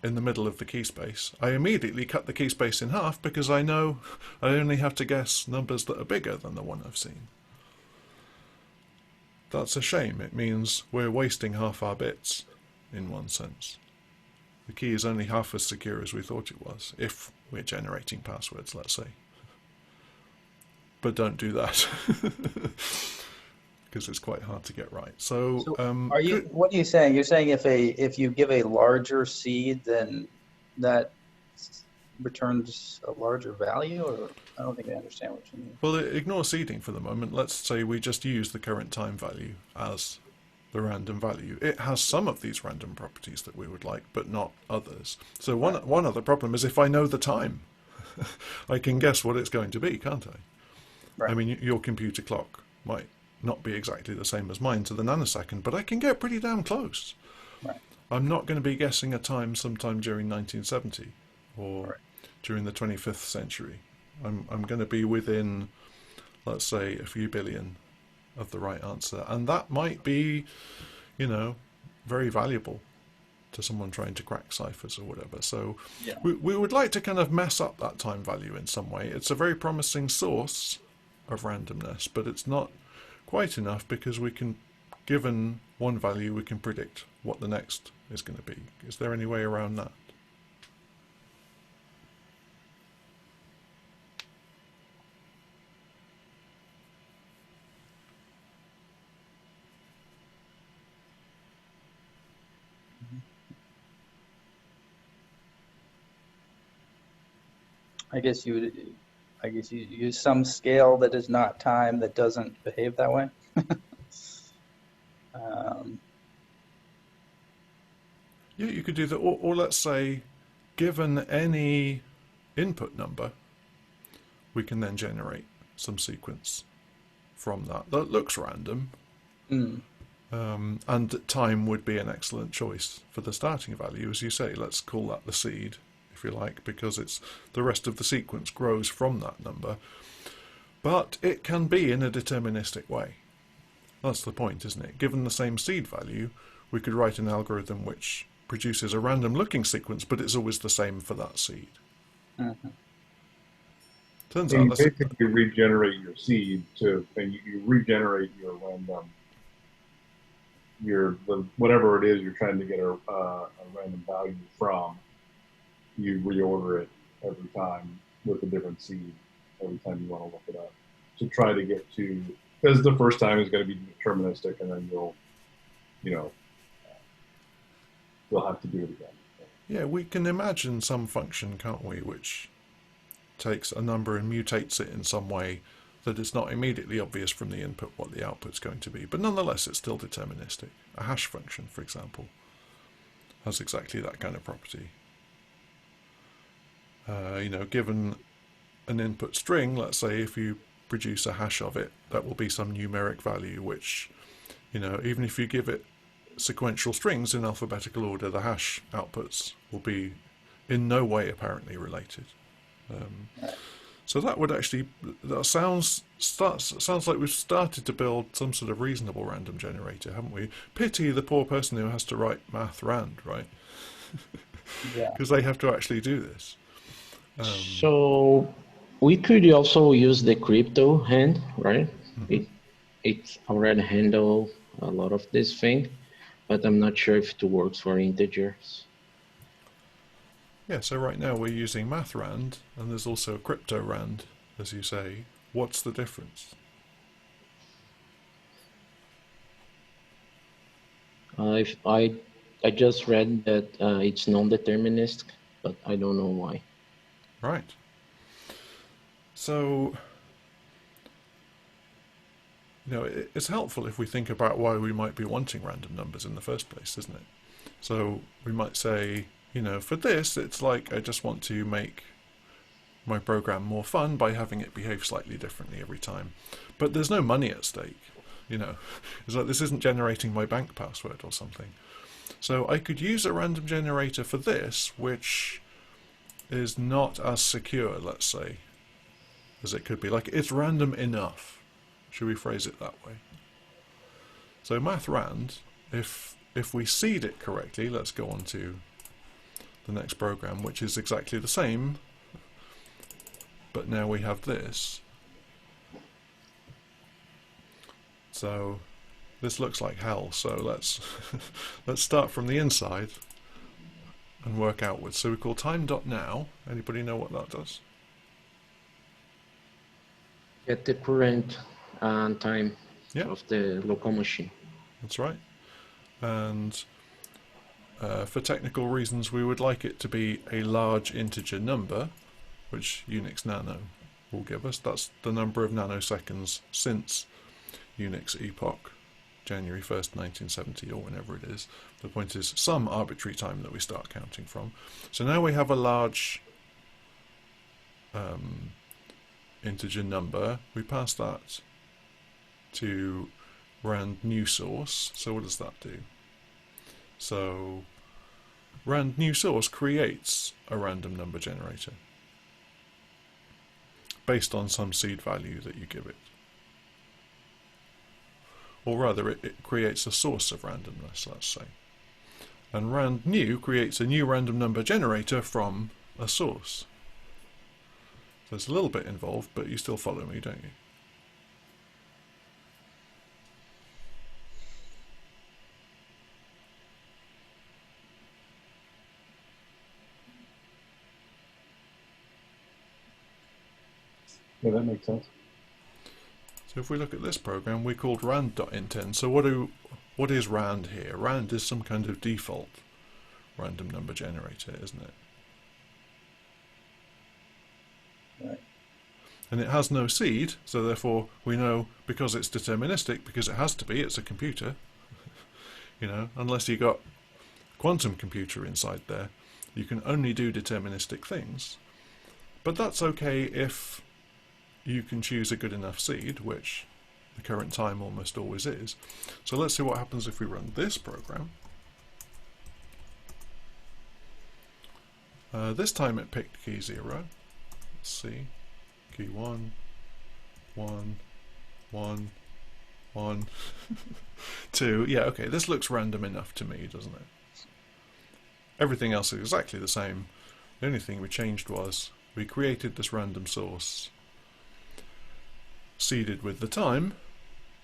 in the middle of the key space. I immediately cut the key space in half because I know I only have to guess numbers that are bigger than the one I've seen. That's a shame. It means we're wasting half our bits, in one sense. The key is only half as secure as we thought it was, if we're generating passwords, let's say. But don't do that, because it's quite hard to get right. So what are you saying? You're saying if you give a larger seed, then that returns a larger value, or I don't think I understand what you mean. Well, ignore seeding for the moment. Let's say we just use the current time value as the random value. It has some of these random properties that we would like, but not others. So one other problem is if I know the time, I can guess what it's going to be, can't I? Right. I mean, your computer clock might not be exactly the same as mine to the nanosecond, but I can get pretty damn close. Right. I'm not going to be guessing a time sometime during 1970 or during the 25th century. I'm going to be within, let's say, a few billion of the right answer. And that might be, very valuable to someone trying to crack ciphers or whatever. So we would like to kind of mess up that time value in some way. It's a very promising source of randomness, but it's not quite enough because we can, given one value, we can predict what the next is going to be. Is there any way around that? I guess you use some scale that is not time that doesn't behave that way. Yeah, you could do that. Or let's say, given any input number, we can then generate some sequence from that looks random. And time would be an excellent choice for the starting value. As you say, let's call that the seed, if you like, because it's the rest of the sequence grows from that number. But it can be in a deterministic way. That's the point, isn't it? Given the same seed value, we could write an algorithm which produces a random looking sequence, but it's always the same for that seed. Mm-hmm. Turns And out you that's basically regenerate your seed and you regenerate your random, whatever it is you're trying to get a random value from. You reorder it every time with a different seed every time you want to look it up to try to get to, because the first time is going to be deterministic, and then you'll have to do it again. yeah, we can imagine some function, can't we, which takes a number and mutates it in some way that it's not immediately obvious from the input what the output's going to be, but nonetheless it's still deterministic. A hash function, for example, has exactly that kind of property. Given an input string, let's say if you produce a hash of it, that will be some numeric value which, even if you give it sequential strings in alphabetical order, the hash outputs will be in no way apparently related. So that would actually, that sounds like we've started to build some sort of reasonable random generator, haven't we? Pity the poor person who has to write math rand, right? Yeah. Because they have to actually do this. So we could also use the crypto hand, right? It already handle a lot of this thing, but I'm not sure if it works for integers. Yeah, so right now we're using math rand, and there's also crypto rand, as you say. What's the difference? If I just read that it's non-deterministic, but I don't know why. Right. So, it's helpful if we think about why we might be wanting random numbers in the first place, isn't it? So we might say, for this, it's like I just want to make my program more fun by having it behave slightly differently every time. But there's no money at stake, It's like this isn't generating my bank password or something. So I could use a random generator for this, which is not as secure, let's say, as it could be. Like, it's random enough. Should we phrase it that way? So math rand, if we seed it correctly, let's go on to the next program, which is exactly the same, but now we have this. So this looks like hell, so let's let's start from the inside and work outwards. So we call time.now. Anybody know what that does? Get the current time of the local machine. That's right. And for technical reasons, we would like it to be a large integer number, which Unix Nano will give us. That's the number of nanoseconds since Unix epoch, January 1st, 1970, or whenever it is. The point is some arbitrary time that we start counting from. So now we have a large integer number. We pass that to rand new source. So what does that do? So rand new source creates a random number generator based on some seed value that you give it. Or rather, it creates a source of randomness, let's say. And rand new creates a new random number generator from a source. So it's a little bit involved, but you still follow me, don't you? Yeah, that makes sense. So if we look at this program, we called rand.intend. So what is rand here? Rand is some kind of default random number generator, isn't it? Right. And it has no seed, so therefore we know, because it's deterministic, because it has to be, it's a computer, unless you got a quantum computer inside there, you can only do deterministic things. But that's okay if you can choose a good enough seed, which the current time almost always is. So let's see what happens if we run this program. This time it picked key 0. Let's see. Key 1, 1, 1, 1, 2. Yeah, okay, this looks random enough to me, doesn't it? Everything else is exactly the same. The only thing we changed was we created this random source seeded with the time,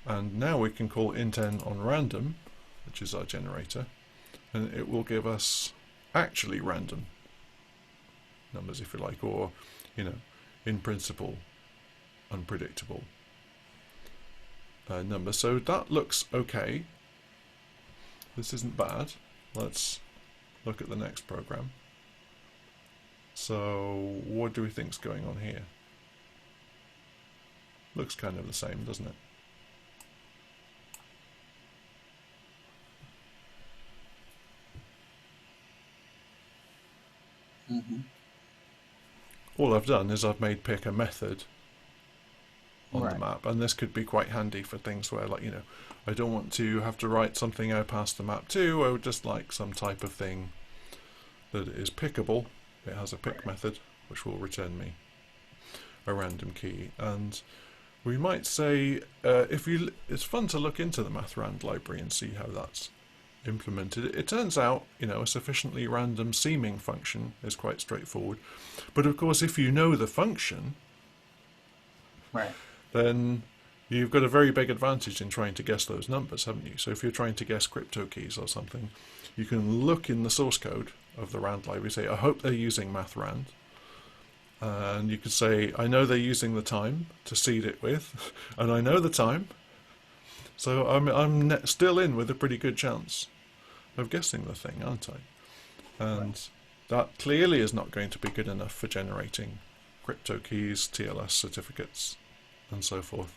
and now we can call int_n on random, which is our generator, and it will give us actually random numbers, if you like, or, you know, in principle, unpredictable numbers. So that looks okay. This isn't bad. Let's look at the next program. So what do we think's going on here? Looks kind of the same, doesn't it? Mm-hmm. All I've done is I've made pick a method on the Right. map, and this could be quite handy for things where, like, you know, I don't want to have to write something I pass the map to. I would just like some type of thing that is pickable. It has a pick method which will return me a random key, and we might say it's fun to look into the mathrand library and see how that's implemented. It turns out, you know, a sufficiently random seeming function is quite straightforward, but of course if you know the function, Right. then you've got a very big advantage in trying to guess those numbers, haven't you? So if you're trying to guess crypto keys or something, you can look in the source code of the rand library, say, I hope they're using mathrand, and you could say, I know they're using the time to seed it with, and I know the time, so I'm still in with a pretty good chance of guessing the thing, aren't I? And that clearly is not going to be good enough for generating crypto keys, TLS certificates, and so forth.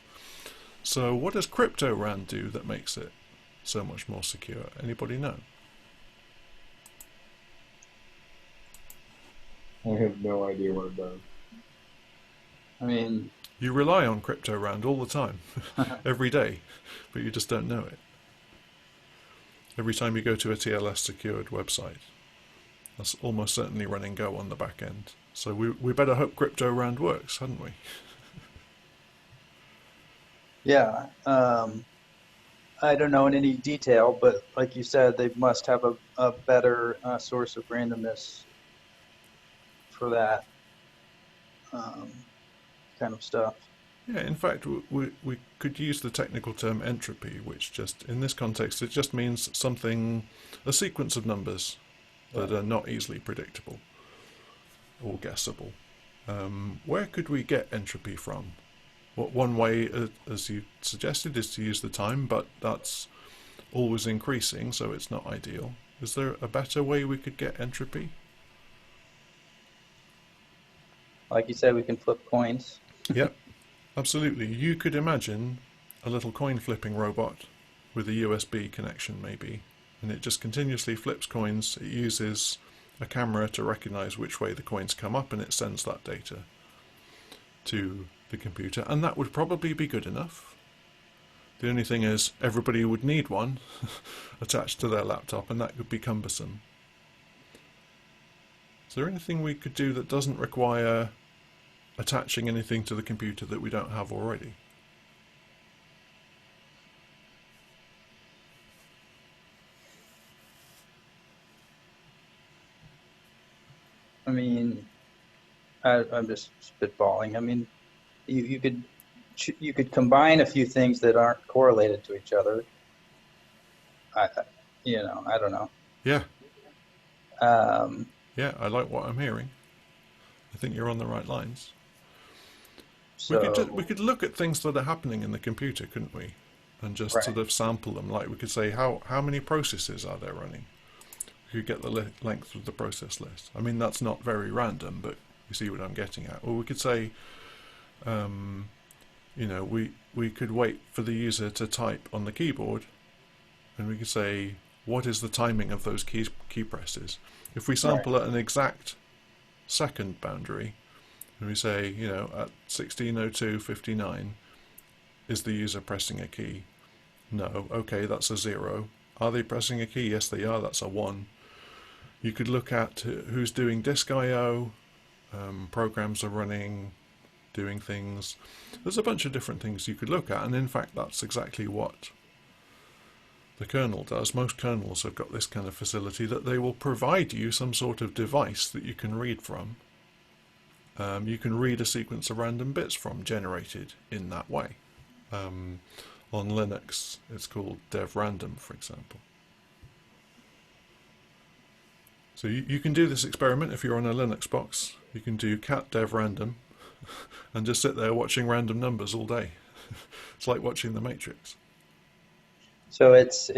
So what does CryptoRand do that makes it so much more secure? Anybody know? I have no idea what it does. I mean, You rely on CryptoRand all the time, every day, but you just don't know it. Every time you go to a TLS secured website, that's almost certainly running Go on the back end. So we better hope CryptoRand works, hadn't we? yeah. I don't know in any detail, but like you said, they must have a better source of randomness for that kind of stuff. Yeah, in fact, we could use the technical term entropy, which just, in this context, it just means something, a sequence of numbers that are not easily predictable or guessable. Where could we get entropy from? One way, as you suggested, is to use the time, but that's always increasing, so it's not ideal. Is there a better way we could get entropy? Like you said, we can flip coins. Yep, absolutely. You could imagine a little coin flipping robot with a USB connection maybe, and it just continuously flips coins. It uses a camera to recognize which way the coins come up, and it sends that data to the computer, and that would probably be good enough. The only thing is everybody would need one attached to their laptop, and that could be cumbersome. Is there anything we could do that doesn't require attaching anything to the computer that we don't have already? I mean, I'm just spitballing. I mean, you could combine a few things that aren't correlated to each other. I don't know. Yeah, Um, yeah, I like what I'm hearing. I think you're on the right lines. so We could look at things that are happening in the computer, couldn't we? And just Right. sort of sample them. Like we could say, how many processes are there running? We could get the length of the process list. I mean, that's not very random, but you see what I'm getting at. Or we could say, we could wait for the user to type on the keyboard, and we could say, what is the timing of those key presses? If we sample at an exact second boundary, and we say, at 16:02:59, is the user pressing a key? No. Okay, that's a 0. Are they pressing a key? Yes, they are. That's a 1. You could look at who's doing disk I/O, programs are running, doing things. There's a bunch of different things you could look at, and in fact that's exactly what the kernel does. Most kernels have got this kind of facility that they will provide you some sort of device that you can read from, you can read a sequence of random bits from generated in that way. On Linux, it's called dev random, for example. So you can do this experiment if you're on a Linux box. You can do cat dev random and just sit there watching random numbers all day. It's like watching The Matrix. So it's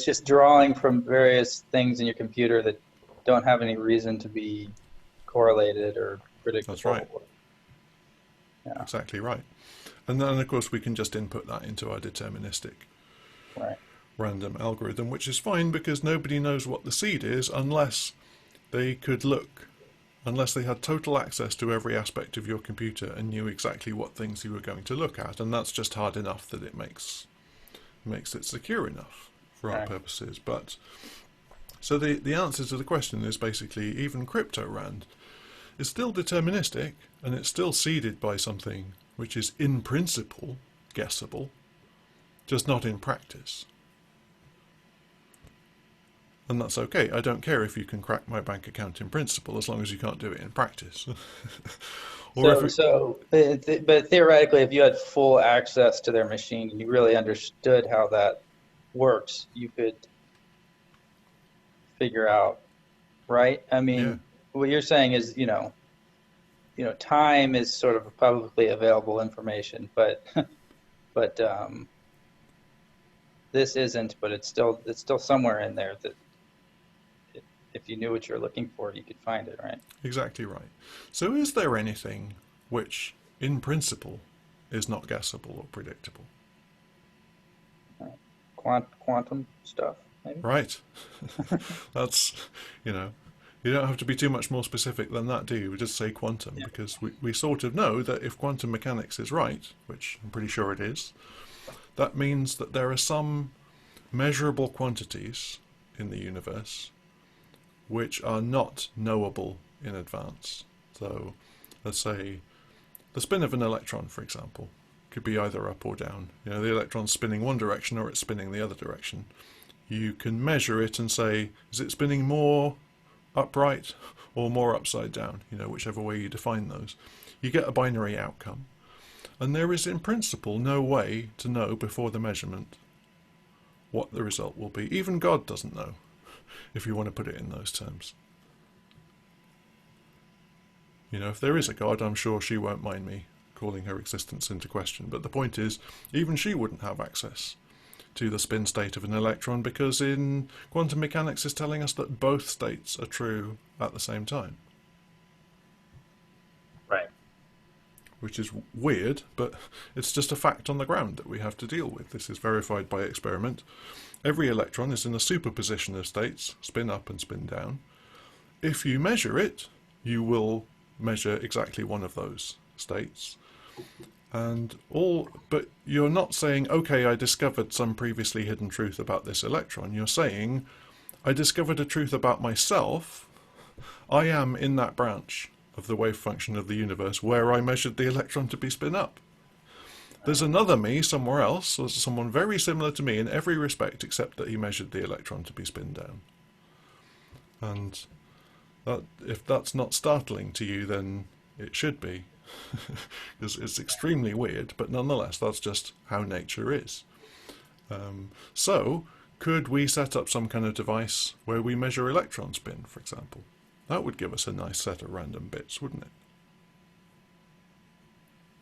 just drawing from various things in your computer that don't have any reason to be correlated or predictable. That's right. Yeah. Exactly right. And then, of course, we can just input that into our deterministic random algorithm, which is fine because nobody knows what the seed is unless they could look, unless they had total access to every aspect of your computer and knew exactly what things you were going to look at. And that's just hard enough that it makes it secure enough for our purposes. But so the answer to the question is basically even crypto-rand is still deterministic, and it's still seeded by something which is in principle guessable, just not in practice. And that's okay. I don't care if you can crack my bank account in principle, as long as you can't do it in practice. But theoretically, if you had full access to their machine and you really understood how that works, you could figure out, right? I mean, what you're saying is, time is sort of publicly available information, but this isn't. But it's still somewhere in there that if you knew what you're looking for, you could find it, right? Exactly right. So is there anything which, in principle, is not guessable or predictable? Quantum stuff, maybe? Right. That's, you don't have to be too much more specific than that, do you? We just say quantum, because we sort of know that if quantum mechanics is right, which I'm pretty sure it is, that means that there are some measurable quantities in the universe which are not knowable in advance. So let's say the spin of an electron, for example, could be either up or down. The electron's spinning one direction or it's spinning the other direction. You can measure it and say, is it spinning more upright or more upside down? Whichever way you define those. You get a binary outcome. And there is in principle no way to know before the measurement what the result will be. Even God doesn't know, if you want to put it in those terms. If there is a God, I'm sure she won't mind me calling her existence into question. But the point is, even she wouldn't have access to the spin state of an electron, because in quantum mechanics is telling us that both states are true at the same time. Right. Which is weird, but it's just a fact on the ground that we have to deal with. This is verified by experiment. Every electron is in a superposition of states, spin up and spin down. If you measure it, you will measure exactly one of those states. But you're not saying, okay, I discovered some previously hidden truth about this electron. You're saying, I discovered a truth about myself. I am in that branch of the wave function of the universe where I measured the electron to be spin up. There's another me somewhere else, or someone very similar to me in every respect except that he measured the electron to be spin down. And if that's not startling to you, then it should be. Because it's extremely weird, but nonetheless, that's just how nature is. So, could we set up some kind of device where we measure electron spin, for example? That would give us a nice set of random bits, wouldn't it?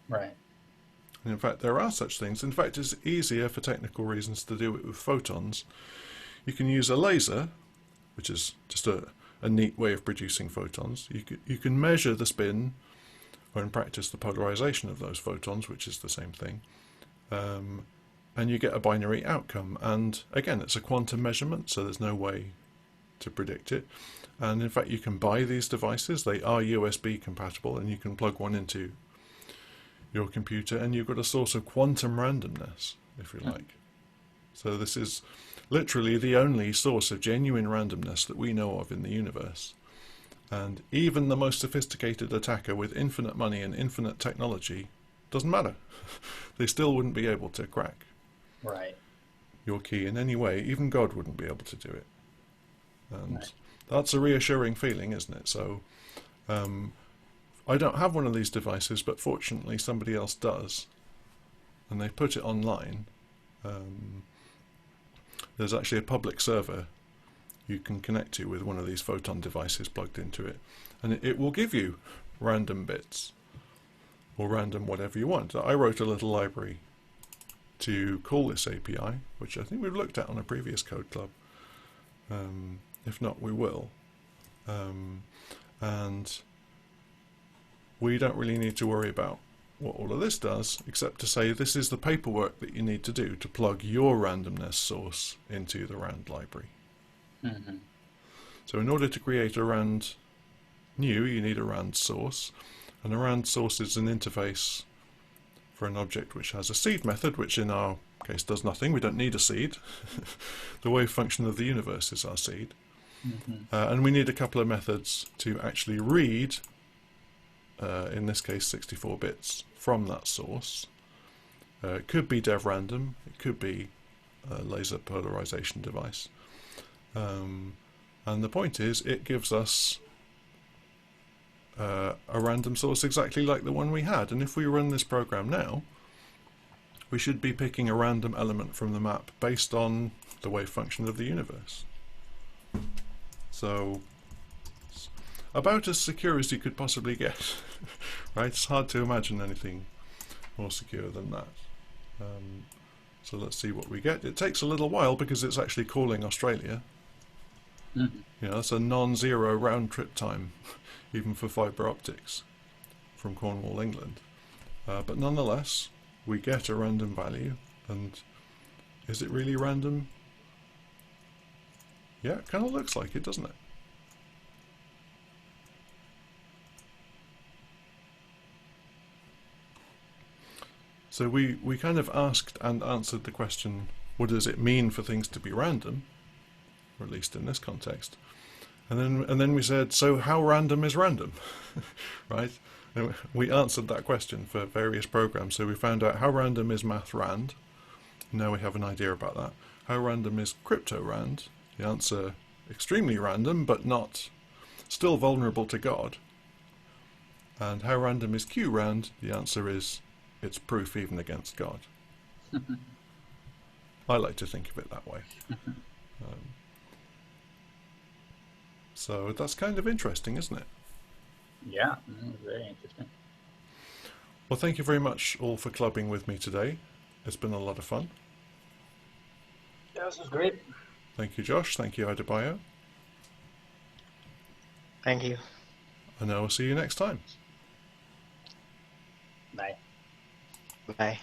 Right. And in fact, there are such things. In fact, it's easier for technical reasons to do it with photons. You can use a laser, which is just a neat way of producing photons. You can measure the spin, or in practice the polarization of those photons, which is the same thing, and you get a binary outcome. And again, it's a quantum measurement, so there's no way to predict it. And in fact, you can buy these devices. They are USB compatible, and you can plug one into your computer, and you've got a source of quantum randomness, if you like. So this is literally the only source of genuine randomness that we know of in the universe. And even the most sophisticated attacker with infinite money and infinite technology, doesn't matter. They still wouldn't be able to crack your key in any way. Even God wouldn't be able to do it. And That's a reassuring feeling, isn't it? So I don't have one of these devices, but fortunately somebody else does, and they put it online. There's actually a public server you can connect to with one of these photon devices plugged into it, and it will give you random bits or random whatever you want. I wrote a little library to call this API, which I think we've looked at on a previous Code Club. If not, we will. And we don't really need to worry about what all of this does, except to say this is the paperwork that you need to do to plug your randomness source into the rand library. Mm-hmm. So in order to create a rand new, you need a rand source, and a rand source is an interface for an object which has a seed method, which in our case does nothing. We don't need a seed. The wave function of the universe is our seed. Mm-hmm. And we need a couple of methods to actually read, in this case 64 bits, from that source. It could be dev random, it could be a laser polarization device. And the point is, it gives us a random source exactly like the one we had. And if we run this program now, we should be picking a random element from the map based on the wave function of the universe. So, it's about as secure as you could possibly get. Right? It's hard to imagine anything more secure than that. So let's see what we get. It takes a little while because it's actually calling Australia. Mm-hmm. You know, that's a non-zero round trip time, even for fibre optics from Cornwall, England. But nonetheless, we get a random value, and is it really random? Yeah, it kind of looks like it, doesn't it? So we kind of asked and answered the question, what does it mean for things to be random? Or at least in this context. And then we said, so how random is random? Right? And we answered that question for various programs. So we found out how random is math rand. Now we have an idea about that. How random is crypto rand? The answer, extremely random, but not still vulnerable to God. And how random is Q rand? The answer is, it's proof even against God. I like to think of it that way. So that's kind of interesting, isn't it? Yeah, very interesting. Well, thank you very much all for clubbing with me today. It's been a lot of fun. Yeah, this was great. Thank you, Josh. Thank you, Adebayo. Thank you. And I will see you next time. Bye. Bye.